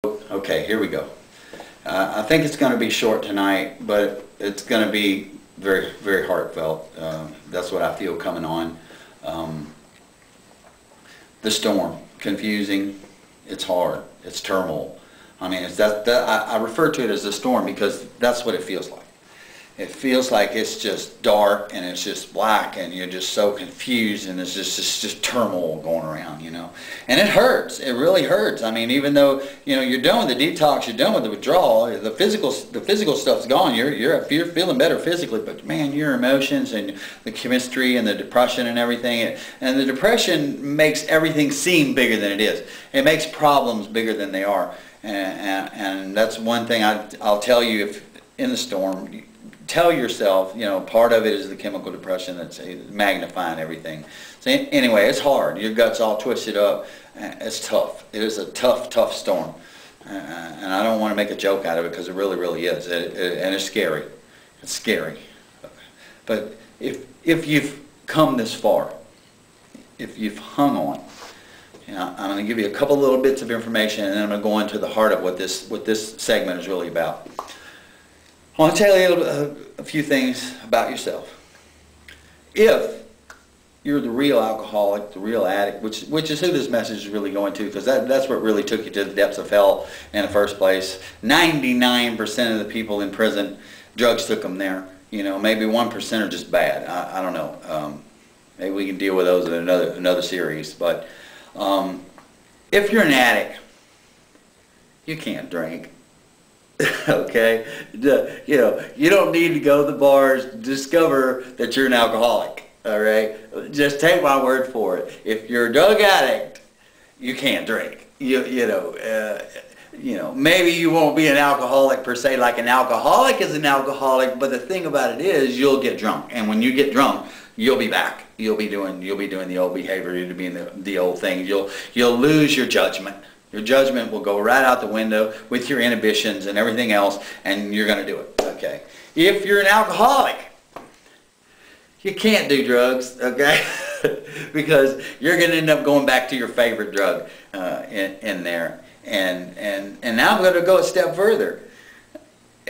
Okay, here we go. I think it's going to be short tonight, but it's going to be very, very heartfelt. That's what I feel coming on. The storm, confusing, it's hard, it's turmoil. I mean, I refer to it as the storm because that's what it feels like. It feels like it's just dark and it's just black and you're just so confused and it's just turmoil going around, you know. And it hurts. It really hurts. I mean, even though, you know, you're done with the detox, you're done with the withdrawal, the physical stuff's gone. You're feeling better physically, but man, your emotions and the chemistry and the depression and everything, and the depression makes everything seem bigger than it is. It makes problems bigger than they are. And that's one thing I'll tell you if in the storm. Tell yourself, you know, part of it is the chemical depression that's magnifying everything. So anyway, it's hard. Your gut's all twisted up. It's tough. It is a tough, tough storm. And I don't want to make a joke out of it because it really, really is. And it's scary. It's scary. But if you've come this far, if you've hung on, you know, I'm going to give you a couple little bits of information and then I'm going to go into the heart of what this segment is really about. I want to tell you a few things about yourself. If you're the real alcoholic, the real addict, which is who this message is really going to, because that's what really took you to the depths of hell in the first place. 99% of the people in prison, drugs took them there. You know, maybe 1% are just bad. I don't know. Maybe we can deal with those in another series. But if you're an addict, you can't drink. Okay, you know, you don't need to go to the bars to discover that you're an alcoholic. All right, just take my word for it. If you're a drug addict, you can't drink. You know, maybe you won't be an alcoholic per se, like an alcoholic is an alcoholic. But the thing about it is, you'll get drunk, and when you get drunk, you'll be back. You'll be doing the old behavior. You'll be doing the old things. You'll lose your judgment. Your judgment will go right out the window with your inhibitions and everything else, and you're going to do it, okay? If you're an alcoholic, you can't do drugs, okay? Because you're going to end up going back to your favorite drug in there. And now I'm going to go a step further.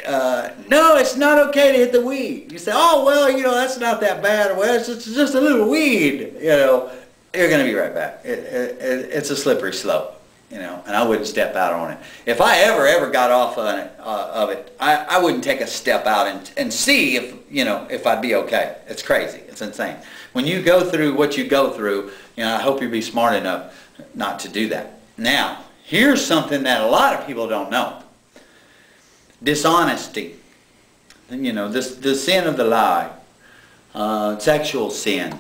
No, it's not okay to hit the weed. You say, oh, well, you know, that's not that bad. Well, it's just a little weed, you know. You're going to be right back. It's a slippery slope. You know, and I wouldn't step out on it. If I ever got off of it, I wouldn't take a step out and see if, you know, if I'd be okay. It's crazy. It's insane. When you go through what you go through, you know, I hope you'll be smart enough not to do that. Now, here's something that a lot of people don't know. Dishonesty. You know, the sin of the lie. Sexual sin.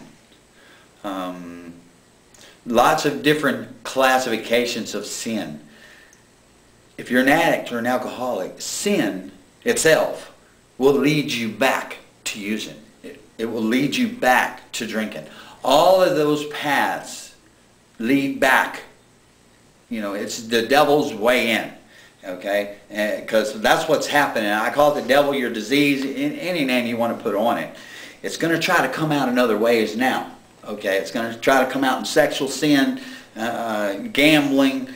Lots of different classifications of sin. If you're an addict or an alcoholic, sin itself will lead you back to using. It will lead you back to drinking. All of those paths lead back. You know, it's the devil's way in. Okay? Because that's what's happening. I call it the devil, your disease, any name you want to put on it. It's going to try to come out in other ways now. Okay, it's going to try to come out in sexual sin, gambling,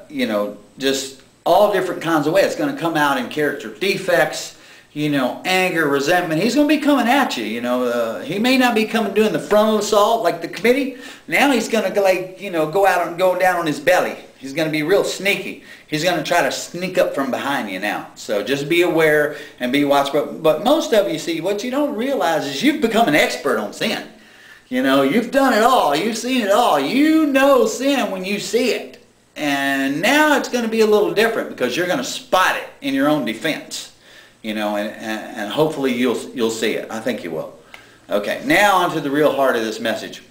you know, just all different kinds of ways. It's going to come out in character defects, you know, anger, resentment. He's going to be coming at you, you know. He may not be coming doing the frontal assault like the committee. Now he's going to, like, you know, go out and go down on his belly. He's going to be real sneaky. He's going to try to sneak up from behind you now. So just be aware and be watchful. But most of you, see, what you don't realize is you've become an expert on sin. You know, you've done it all. You've seen it all. You know sin when you see it. And now it's going to be a little different because you're going to spot it in your own defense. You know, and hopefully you'll see it. I think you will. Okay, now on to the real heart of this message.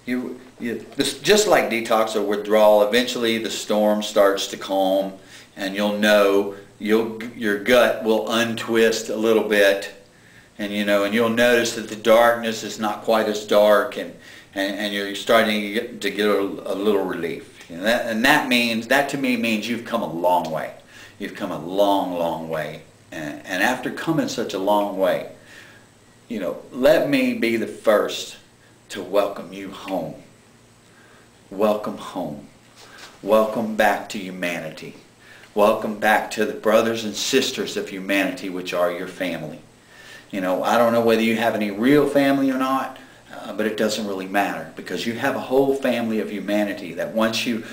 Just like detox or withdrawal, eventually the storm starts to calm and you'll know your gut will untwist a little bit. And you know, and you'll notice that the darkness is not quite as dark, and you're starting to get a little relief. You know, that to me means you've come a long way. You've come a long, long way. And after coming such a long way, you know, let me be the first to welcome you home. Welcome home. welcome back to humanity. Welcome back to the brothers and sisters of humanity, which are your family. You know, I don't know whether you have any real family or not, but it doesn't really matter, because you have a whole family of humanity that once you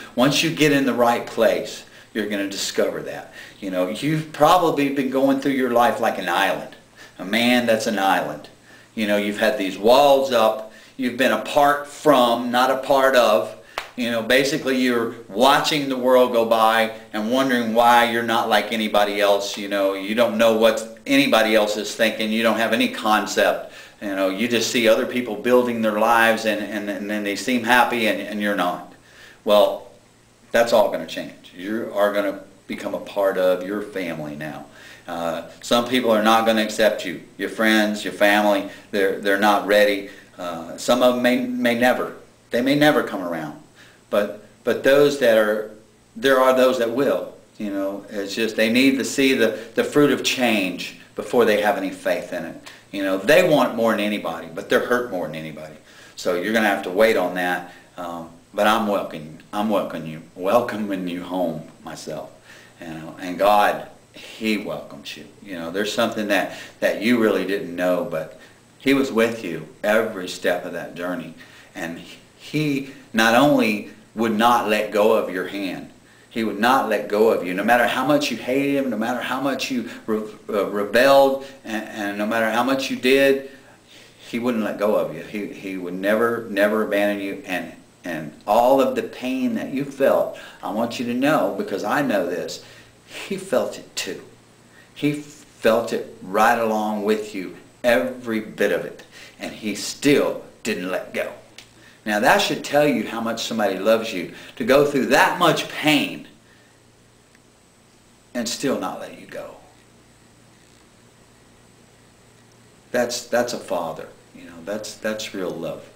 get in the right place, you're going to discover that. You know, you've probably been going through your life like an island. A man that's an island. You know, you've had these walls up. You've been apart from, not a part of. You know, basically you're watching the world go by and wondering why you're not like anybody else. You know, you don't know what anybody else is thinking. You don't have any concept. You know, you just see other people building their lives and then they seem happy and you're not. Well, that's all going to change. You are going to become a part of your family now. Some people are not going to accept you. Your friends, your family, they're not ready. Some of them may never. They may never come around. But those that are, there are those that will. You know, it's just they need to see the fruit of change before they have any faith in it. You know, they want more than anybody, but they're hurt more than anybody. So you're going to have to wait on that. But I'm welcoming you home myself. You know, and God, He welcomes you. You know, there's something that you really didn't know, but He was with you every step of that journey. And He not only would not let go of your hand, He would not let go of you. No matter how much you hated Him, no matter how much you rebelled, and no matter how much you did, He wouldn't let go of you. He would never abandon you. And all of the pain that you felt, I want you to know, because I know this, He felt it too. He felt it right along with you, every bit of it. And He still didn't let go. Now that should tell you how much somebody loves you, to go through that much pain and still not let you go. That's a father. You know, that's real love.